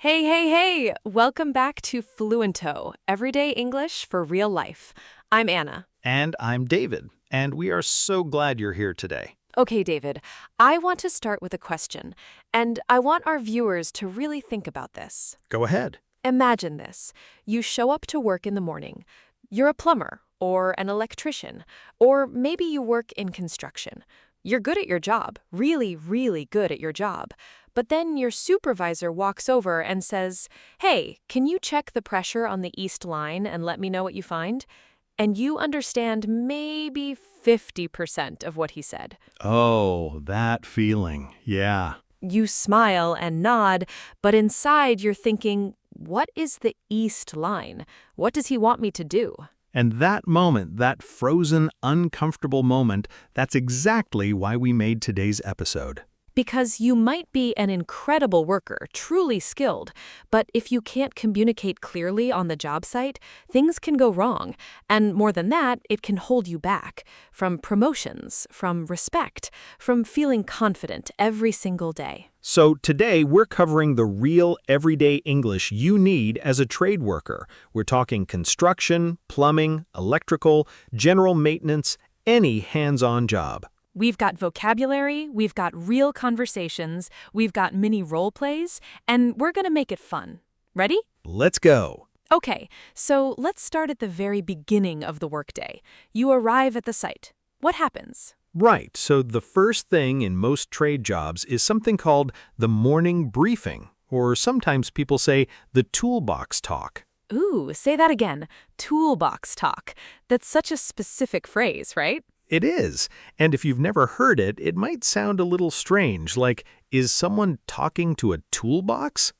Hey, hey, hey! Welcome back to Fluento, Everyday English for Real Life. I'm Anna. And I'm David, and we are so glad you're here today. Okay, David, I want to start with a question, and I want our viewers to really think about this. Go ahead. Imagine this. You show up to work in the morning. You're a plumber, or an electrician, or maybe you work in construction. You're good at your job, really, really good at your job. But then your supervisor walks over and says, "Hey, can you check the pressure on the east line and let me know what you find?" And you understand maybe 50% of what he said. Oh, that feeling. Yeah. You smile and nod, but inside you're thinking, what is the east line? What does he want me to do? And that moment, that frozen, uncomfortable moment, that's exactly why we made today's episode. Because you might be an incredible worker, truly skilled, but if you can't communicate clearly on the job site, things can go wrong. And more than that, it can hold you back from promotions, from respect, from feeling confident every single day. So today, we're covering the real everyday English you need as a trade worker. We're talking construction, plumbing, electrical, general maintenance, any hands-on job. We've got vocabulary, we've got real conversations, we've got mini role plays, and we're going to make it fun. Ready? Let's go. Okay, so let's start at the very beginning of the workday. You arrive at the site. What happens? Right, so the first thing in most trade jobs is something called the morning briefing, or sometimes people say the toolbox talk. Ooh, say that again. Toolbox talk. That's such a specific phrase, right? It is, and if you've never heard it, it might sound a little strange, like, is someone talking to a toolbox?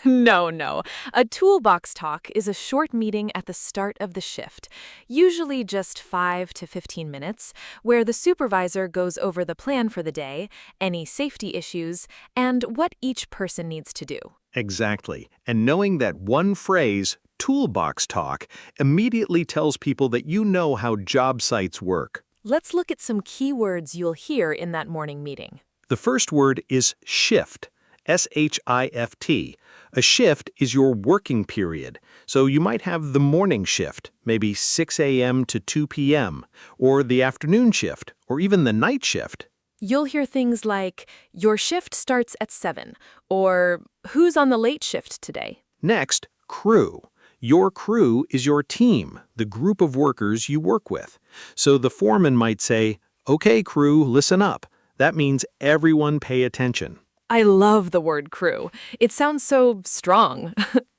No. A toolbox talk is a short meeting at the start of the shift, usually just 5 to 15 minutes, where the supervisor goes over the plan for the day, any safety issues, and what each person needs to do. Exactly, and knowing that one phrase, toolbox talk, immediately tells people that you know how job sites work. Let's look at some key words you'll hear in that morning meeting. The first word is shift, S-H-I-F-T. A shift is your working period, so you might have the morning shift, maybe 6 a.m. to 2 p.m., or the afternoon shift, or even the night shift. You'll hear things like, your shift starts at 7, or who's on the late shift today? Next, crew. Your crew is your team, the group of workers you work with. So the foreman might say, "Okay, crew, listen up." That means everyone pay attention. I love the word crew. It sounds so strong.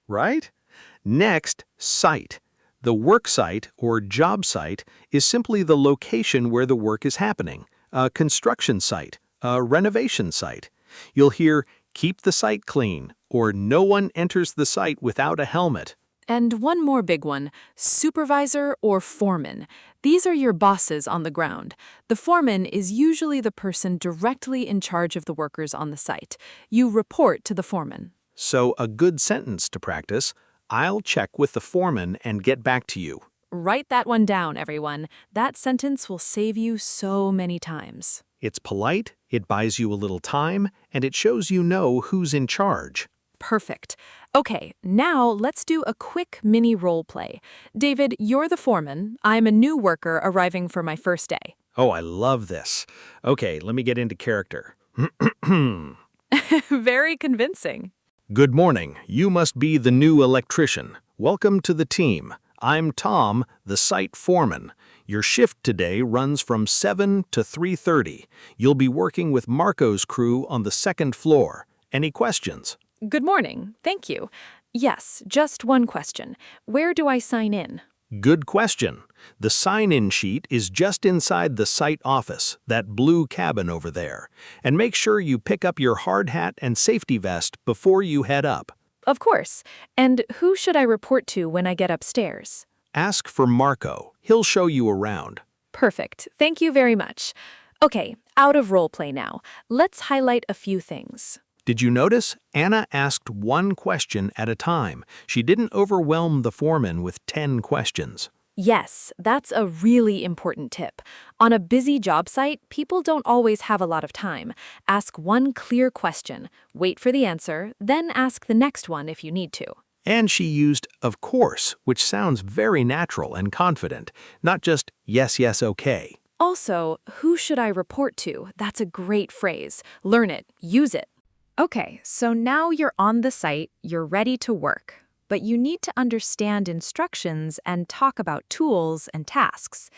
Right? Next, site. The work site, or job site, is simply the location where the work is happening. A construction site, a renovation site. You'll hear, "Keep the site clean," or "No one enters the site without a helmet." And one more big one, supervisor or foreman. These are your bosses on the ground. The foreman is usually the person directly in charge of the workers on the site. You report to the foreman. So a good sentence to practice, "I'll check with the foreman and get back to you." Write that one down, everyone. That sentence will save you so many times. It's polite, it buys you a little time, and it shows you know who's in charge. Perfect. Okay, now let's do a quick mini role play. David, you're the foreman. I'm a new worker arriving for my first day. Oh, I love this. Okay, let me get into character. Very convincing. Good morning. You must be the new electrician. Welcome to the team. I'm Tom, the site foreman. Your shift today runs from 7 to 3:30. You'll be working with Marco's crew on the second floor. Any questions? Good morning. Thank you. Yes, just one question. Where do I sign in? Good question. The sign-in sheet is just inside the site office, that blue cabin over there. And make sure you pick up your hard hat and safety vest before you head up. Of course. And who should I report to when I get upstairs? Ask for Marco. He'll show you around. Perfect. Thank you very much. Okay, out of role play now. Let's highlight a few things. Did you notice? Anna asked one question at a time. She didn't overwhelm the foreman with 10 questions. Yes, that's a really important tip. On a busy job site, people don't always have a lot of time. Ask one clear question, wait for the answer, then ask the next one if you need to. And she used of course, which sounds very natural and confident, not just yes, yes, okay. Also, who should I report to? That's a great phrase. Learn it, use it. Okay, so now you're on the site, you're ready to work. But you need to understand instructions and talk about tools and tasks.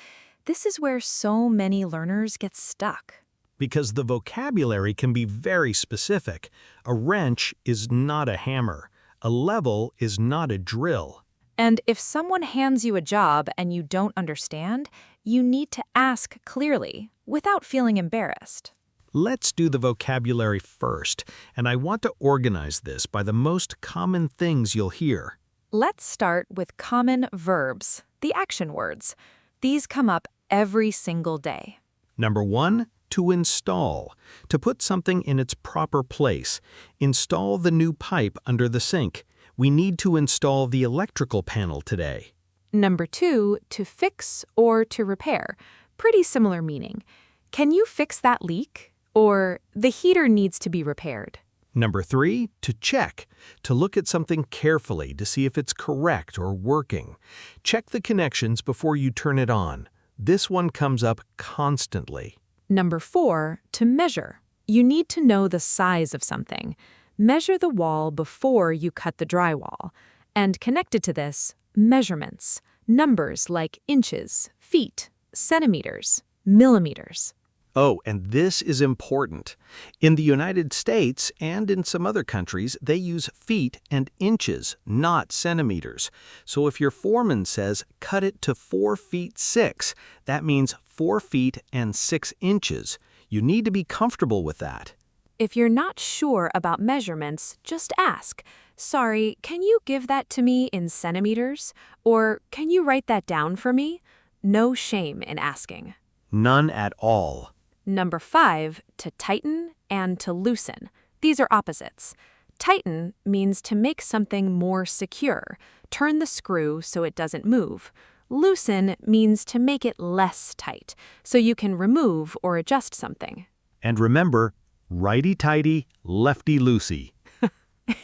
This is where so many learners get stuck. Because the vocabulary can be very specific. A wrench is not a hammer. A level is not a drill. And if someone hands you a job and you don't understand, you need to ask clearly, without feeling embarrassed. Let's do the vocabulary first, and I want to organize this by the most common things you'll hear. Let's start with common verbs, the action words. These come up every single day. Number 1, to install. To put something in its proper place. Install the new pipe under the sink. We need to install the electrical panel today. Number 2, to fix or to repair. Pretty similar meaning. Can you fix that leak? Or the heater needs to be repaired. Number 3, to check. To look at something carefully to see if it's correct or working. Check the connections before you turn it on. This one comes up constantly. Number 4, to measure. You need to know the size of something. Measure the wall before you cut the drywall. And connected to this, measurements. Numbers like inches, feet, centimeters, millimeters. Oh, and this is important. In the United States and in some other countries, they use feet and inches, not centimeters. So if your foreman says, cut it to 4 feet 6, that means 4 feet and 6 inches. You need to be comfortable with that. If you're not sure about measurements, just ask, sorry, can you give that to me in centimeters? Or can you write that down for me? No shame in asking. None at all. Number 5, to tighten and to loosen. These are opposites. Tighten means to make something more secure. Turn the screw so it doesn't move. Loosen means to make it less tight, so you can remove or adjust something. And remember, righty-tighty, lefty-loosey.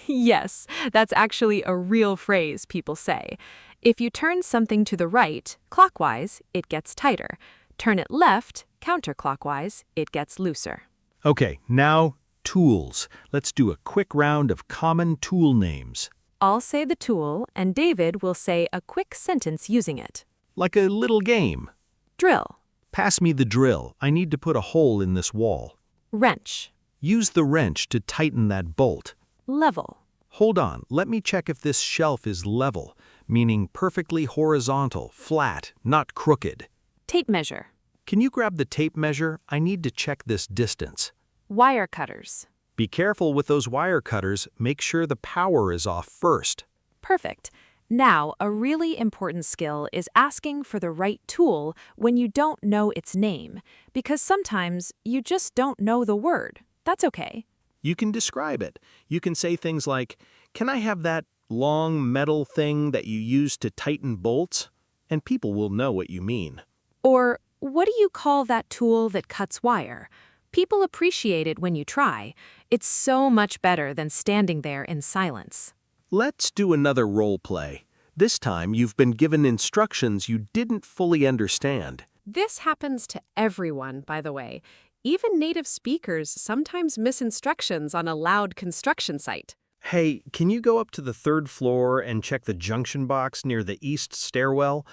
Yes, that's actually a real phrase people say. If you turn something to the right, clockwise, it gets tighter. Turn it left, counterclockwise, it gets looser. Okay, now tools. Let's do a quick round of common tool names. I'll say the tool, and David will say a quick sentence using it. Like a little game. Drill, Pass me the drill. I need to put a hole in this wall. wrench, Use the wrench to tighten that bolt. level, Hold on, let me check if this shelf is level, meaning perfectly horizontal, flat, not crooked. tape measure, Can you grab the tape measure? I need to check this distance. wire cutters. Be careful with those wire cutters. Make sure the power is off first. Perfect. Now, a really important skill is asking for the right tool when you don't know its name, because sometimes you just don't know the word. That's okay. You can describe it. You can say things like, "Can I have that long metal thing that you use to tighten bolts?" And people will know what you mean. Or, what do you call that tool that cuts wire? People appreciate it when you try. It's so much better than standing there in silence. Let's do another role play. This time you've been given instructions you didn't fully understand. This happens to everyone, by the way. Even native speakers sometimes miss instructions on a loud construction site. Hey, can you go up to the 3rd floor and check the junction box near the east stairwell?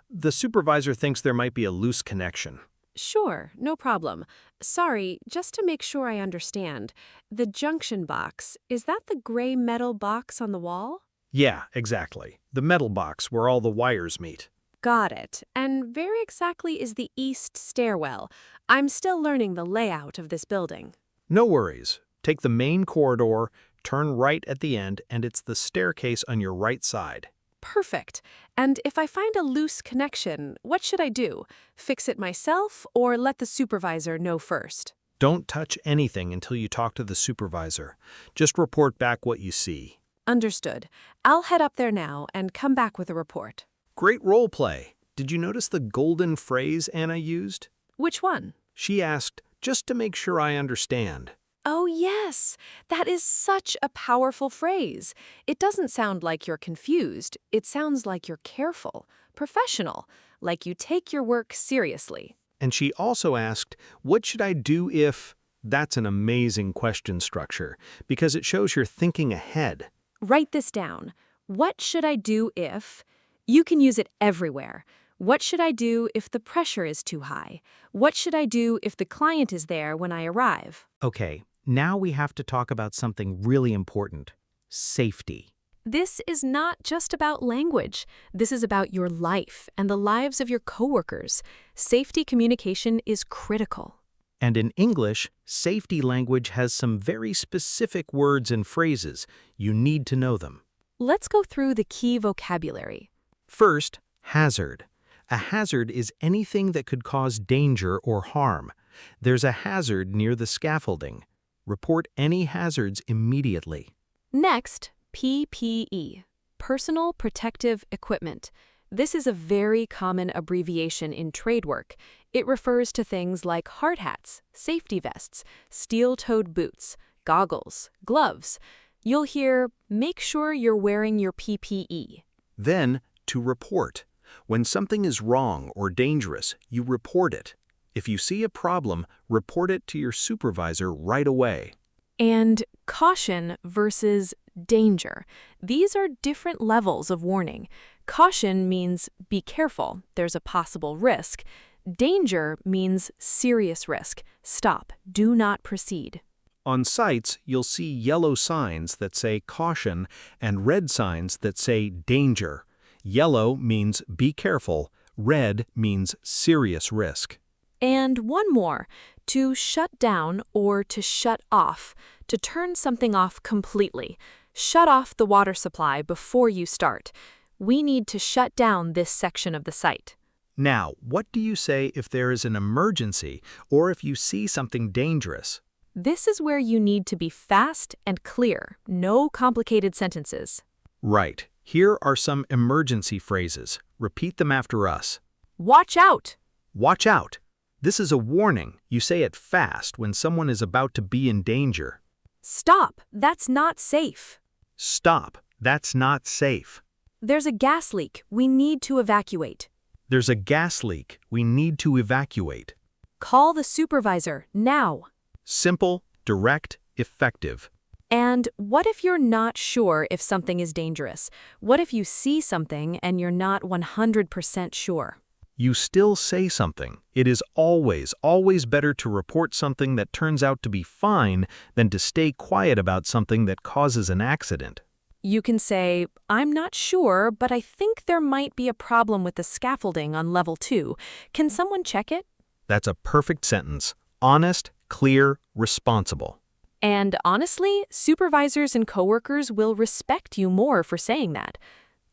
The supervisor thinks there might be a loose connection. Sure, no problem. Sorry, just to make sure I understand. The junction box, is that the gray metal box on the wall? Yeah, exactly. The metal box where all the wires meet. Got it. And where exactly is the east stairwell? I'm still learning the layout of this building. No worries. Take the main corridor, turn right at the end, and it's the staircase on your right side. Perfect. And if I find a loose connection, what should I do? Fix it myself or let the supervisor know first? Don't touch anything until you talk to the supervisor. Just report back what you see. Understood. I'll head up there now and come back with a report. Great role play. Did you notice the golden phrase Anna used? Which one? She asked, just to make sure I understand. Oh, yes. That is such a powerful phrase. It doesn't sound like you're confused. It sounds like you're careful, professional, like you take your work seriously. And she also asked, what should I do if... That's an amazing question structure, because it shows you're thinking ahead. Write this down. What should I do if? You can use it everywhere. What should I do if the pressure is too high? What should I do if the client is there when I arrive? Okay, now we have to talk about something really important: safety. This is not just about language. This is about your life and the lives of your coworkers. Safety communication is critical. And in English, safety language has some very specific words and phrases. You need to know them. Let's go through the key vocabulary. First, hazard. A hazard is anything that could cause danger or harm. There's a hazard near the scaffolding. Report any hazards immediately. Next, PPE, personal protective equipment. This is a very common abbreviation in trade work. It refers to things like hard hats, safety vests, steel-toed boots, goggles, gloves. You'll hear, make sure you're wearing your PPE. Then, to report. When something is wrong or dangerous, you report it. If you see a problem, report it to your supervisor right away. And caution versus danger. These are different levels of warning. Caution means be careful, there's a possible risk. Danger means serious risk. Stop, do not proceed. On sites, you'll see yellow signs that say caution and red signs that say danger. Yellow means be careful, red means serious risk. And one more, to shut down or to shut off, to turn something off completely. Shut off the water supply before you start. We need to shut down this section of the site. Now, what do you say if there is an emergency or if you see something dangerous? This is where you need to be fast and clear, no complicated sentences. Right. Here are some emergency phrases. Repeat them after us. Watch out! Watch out. This is a warning. You say it fast when someone is about to be in danger. Stop! That's not safe. Stop. That's not safe. There's a gas leak. We need to evacuate. There's a gas leak. We need to evacuate. Call the supervisor now. Simple, direct, effective. And what if you're not sure if something is dangerous? What if you see something and you're not 100% sure? You still say something. It is always, always better to report something that turns out to be fine than to stay quiet about something that causes an accident. You can say, I'm not sure, but I think there might be a problem with the scaffolding on level 2. Can someone check it? That's a perfect sentence. Honest, clear, responsible. And honestly, supervisors and coworkers will respect you more for saying that.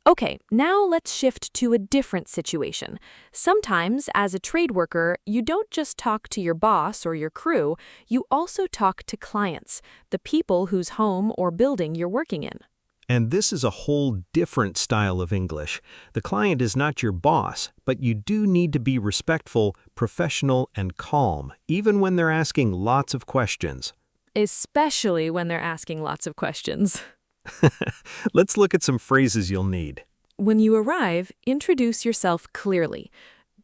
Okay, now let's shift to a different situation. Sometimes, as a trade worker, you don't just talk to your boss or your crew, you also talk to clients, the people whose home or building you're working in. And this is a whole different style of English. The client is not your boss, but you do need to be respectful, professional, and calm, even when they're asking lots of questions. Especially when they're asking lots of questions. Let's look at some phrases you'll need. When you arrive, introduce yourself clearly.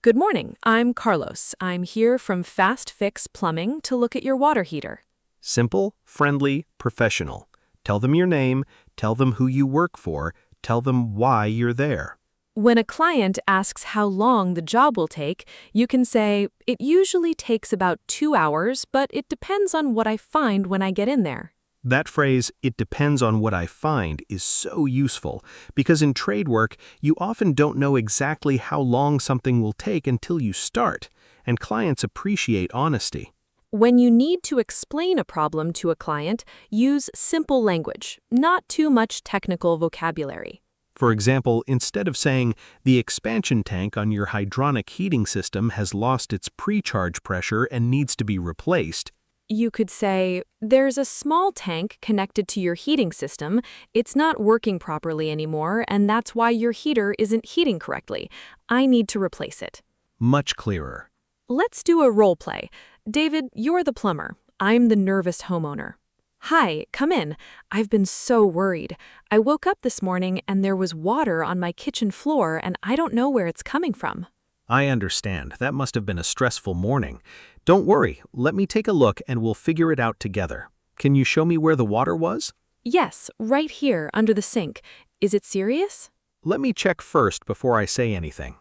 Good morning, I'm Carlos. I'm here from Fast Fix Plumbing to look at your water heater. Simple, friendly, professional. Tell them your name, tell them who you work for, tell them why you're there. When a client asks how long the job will take, you can say, it usually takes about 2 hours, but it depends on what I find when I get in there. That phrase, it depends on what I find, is so useful because in trade work, you often don't know exactly how long something will take until you start, and clients appreciate honesty. When you need to explain a problem to a client, use simple language, not too much technical vocabulary. For example, instead of saying, the expansion tank on your hydronic heating system has lost its pre-charge pressure and needs to be replaced, You could say, there's a small tank connected to your heating system. It's not working properly anymore, and that's why your heater isn't heating correctly. I need to replace it. Much clearer. Let's do a role play. David, you're the plumber. I'm the nervous homeowner. Hi, come in. I've been so worried. I woke up this morning and there was water on my kitchen floor and I don't know where it's coming from. I understand. That must have been a stressful morning. Don't worry. Let me take a look and we'll figure it out together. Can you show me where the water was? Yes, right here under the sink. Is it serious? Let me check first before I say anything.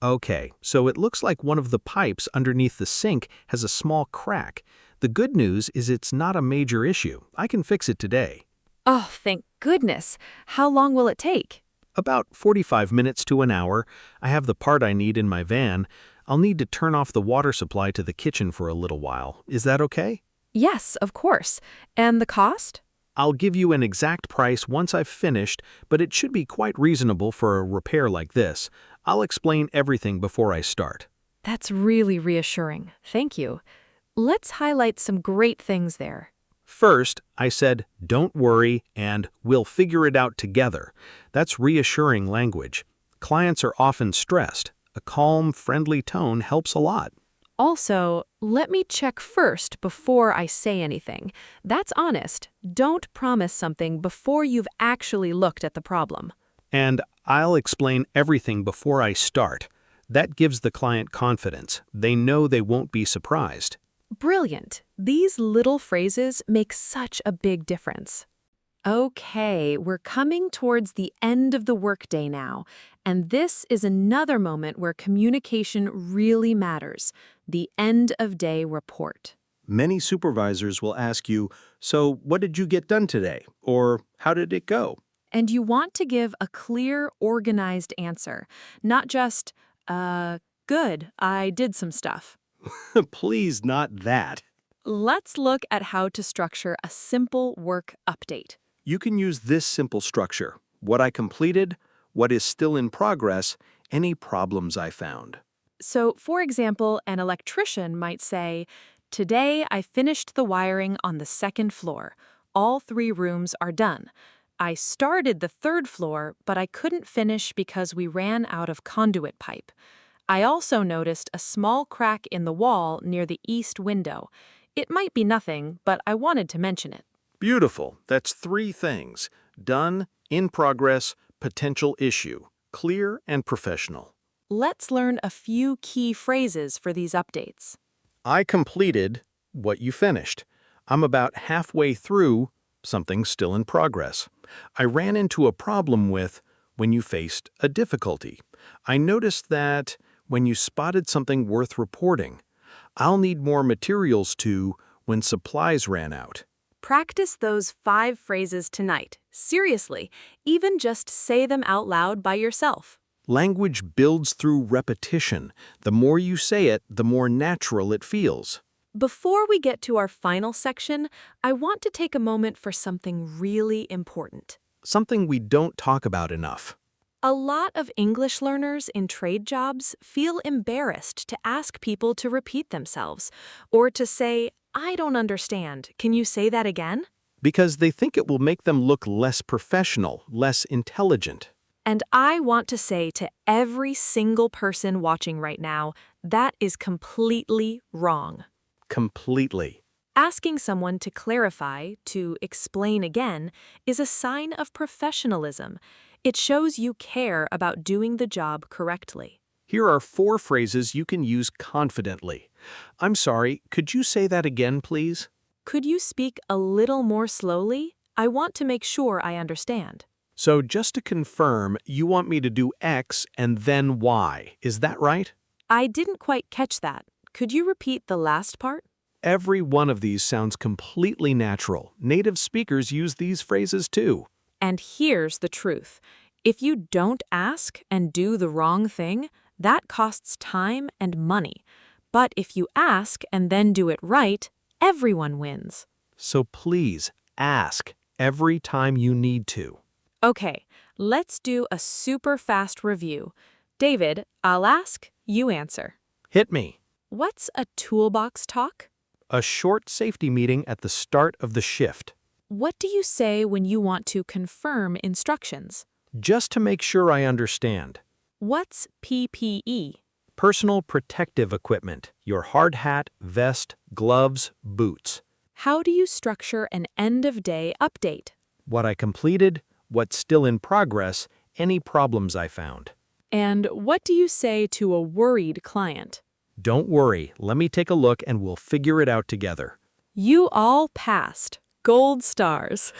Okay, so it looks like one of the pipes underneath the sink has a small crack. The good news is it's not a major issue. I can fix it today. Oh, thank goodness. How long will it take? About 45 minutes to an hour. I have the part I need in my van. I'll need to turn off the water supply to the kitchen for a little while. Is that okay? Yes, of course. And the cost? I'll give you an exact price once I've finished, but it should be quite reasonable for a repair like this. I'll explain everything before I start. That's really reassuring. Thank you. Let's highlight some great things there. First, I said, don't worry, and we'll figure it out together. That's reassuring language. Clients are often stressed. A calm, friendly tone helps a lot. Also, let me check first before I say anything. That's honest. Don't promise something before you've actually looked at the problem. And I'll explain everything before I start. That gives the client confidence. They know they won't be surprised. Brilliant. These little phrases make such a big difference. Okay, we're coming towards the end of the workday now, and this is another moment where communication really matters, the end of day report. Many supervisors will ask you, "So what did you get done today?" Or "How did it go?" And you want to give a clear, organized answer, not just, good, I did some stuff. Please, not that. Let's look at how to structure a simple work update. You can use this simple structure: what I completed, what is still in progress, any problems I found. So, for example, an electrician might say, today I finished the wiring on the second floor. All 3 rooms are done. I started the 3rd floor, but I couldn't finish because we ran out of conduit pipe. I also noticed a small crack in the wall near the east window. It might be nothing, but I wanted to mention it. Beautiful. That's 3 things: done, in progress, potential issue. Clear and professional. Let's learn a few key phrases for these updates. I completed what you finished. I'm about halfway through something still in progress. I ran into a problem with when you faced a difficulty. I noticed that when you spotted something worth reporting. I'll need more materials to when supplies ran out. Practice those 5 phrases tonight. Seriously, even just say them out loud by yourself. Language builds through repetition. The more you say it, the more natural it feels. Before we get to our final section, I want to take a moment for something really important. Something we don't talk about enough. A lot of English learners in trade jobs feel embarrassed to ask people to repeat themselves, or to say, I don't understand. Can you say that again? Because they think it will make them look less professional, less intelligent. And I want to say to every single person watching right now, that is completely wrong. Completely. Asking someone to clarify, to explain again, is a sign of professionalism. It shows you care about doing the job correctly. Here are 4 phrases you can use confidently. I'm sorry, could you say that again, please? Could you speak a little more slowly? I want to make sure I understand. So just to confirm, you want me to do X and then Y. Is that right? I didn't quite catch that. Could you repeat the last part? Every one of these sounds completely natural. Native speakers use these phrases too. And here's the truth. If you don't ask and do the wrong thing, that costs time and money. But if you ask and then do it right, everyone wins. So please ask every time you need to. Okay, let's do a super fast review. David, I'll ask, you answer. Hit me. What's a toolbox talk? A short safety meeting at the start of the shift. What do you say when you want to confirm instructions? Just to make sure I understand. What's PPE? Personal protective equipment. Your hard hat, vest, gloves, boots. How do you structure an end-of-day update? What I completed, what's still in progress, any problems I found. And what do you say to a worried client? Don't worry, let me take a look and we'll figure it out together. You all passed. Gold stars.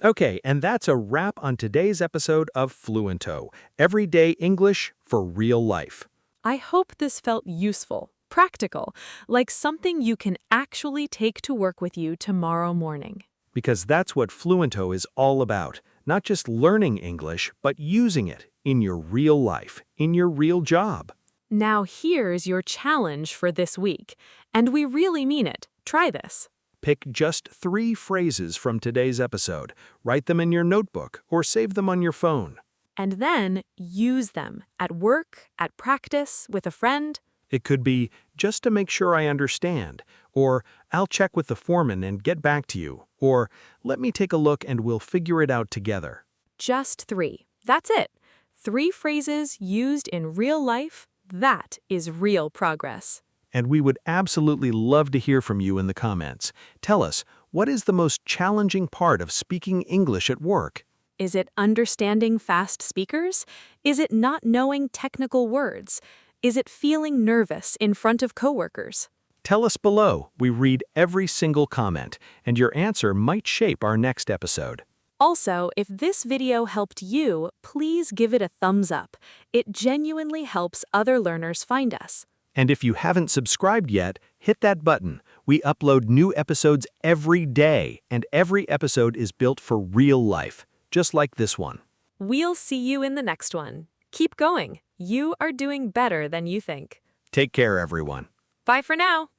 Okay, and that's a wrap on today's episode of Fluento, Everyday English for Real Life. I hope this felt useful, practical, like something you can actually take to work with you tomorrow morning. Because that's what Fluento is all about. Not just learning English, but using it in your real life, in your real job. Now here's your challenge for this week, and we really mean it. Try this. Pick just 3 phrases from today's episode, write them in your notebook, or save them on your phone. And then use them at work, at practice, with a friend. It could be, just to make sure I understand, or I'll check with the foreman and get back to you, or let me take a look and we'll figure it out together. Just 3. That's it. 3 phrases used in real life. That is real progress. And we would absolutely love to hear from you in the comments. Tell us, what is the most challenging part of speaking English at work? Is it understanding fast speakers? Is it not knowing technical words? Is it feeling nervous in front of coworkers? Tell us below. We read every single comment, and your answer might shape our next episode. Also, if this video helped you, please give it a thumbs up. It genuinely helps other learners find us. And if you haven't subscribed yet, hit that button. We upload new episodes every day, and every episode is built for real life, just like this one. We'll see you in the next one. Keep going. You are doing better than you think. Take care, everyone. Bye for now.